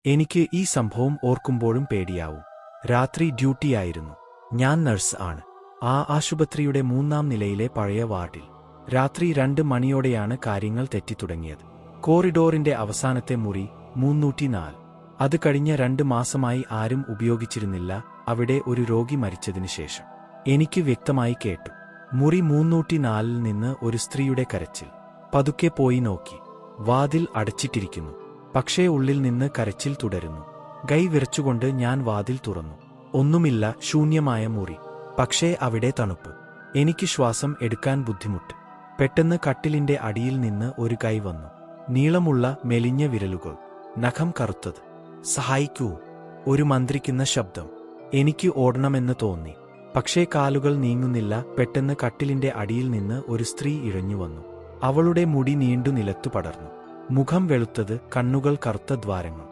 എനിക്ക് ഈ സംഭവം ഓർക്കുമ്പോഴും പേടിയാവും. രാത്രി ഡ്യൂട്ടിയായിരുന്നു. ഞാൻ നഴ്സ് ആണ്. ആ ആശുപത്രിയുടെ 3-ാം നിലയിലെ പഴയ വാർഡിൽ. രാത്രി 2 മണിയോടെയാണ് കാര്യങ്ങൾ തെറ്റിത്തുടങ്ങിയത്. കോറിഡോറിന്റെ അവസാനത്തെ മുറി 304. അത് കഴിഞ്ഞ 2 മാസമായി ആരും ഉപയോഗിച്ചിരുന്നില്ല. അവിടെ ഒരു രോഗി മരിച്ചതിനു ശേഷം എനിക്ക് വ്യക്തമായി കേട്ടു. മുറി 304-ൽ നിന്ന് ഒരു സ്ത്രീയുടെ കരച്ചിൽ. പതുക്കെ പോയി നോക്കി. വാതിൽ അടച്ചിട്ടിരിക്കുന്നു. പക്ഷേ ഉള്ളിൽ നിന്ന് കരച്ചിൽ തുടരുന്നു. കൈ വിറച്ചുകൊണ്ട് ഞാൻ വാതിൽ തുറന്നു. ഒന്നുമില്ല, ശൂന്യമായ മുറി. പക്ഷേ അവിടെ തണുപ്പ്. എനിക്ക് ശ്വാസം എടുക്കാൻ ബുദ്ധിമുട്ട്. പെട്ടെന്ന് കട്ടിലിന്റെ അടിയിൽ നിന്ന് ഒരു കൈ വന്നു. നീളമുള്ള മെലിഞ്ഞ വിരലുകൾ. നഖം കറുത്തത്. സഹായിക്കൂ, ഒരു മന്ത്രിക്കുന്ന ശബ്ദം. എനിക്ക് ഓടണമെന്ന് തോന്നി. പക്ഷേ കാലുകൾ നീങ്ങുന്നില്ല. പെട്ടെന്ന് കട്ടിലിന്റെ അടിയിൽ നിന്ന് ഒരു സ്ത്രീ ഇഴഞ്ഞു വന്നു. അവളുടെ മുടി നീണ്ടു നിലത്തു പടർന്നു. മുഖം വെളുത്തത്, കണ്ണുകൾ കറുത്ത ദ്വാരങ്ങൾ.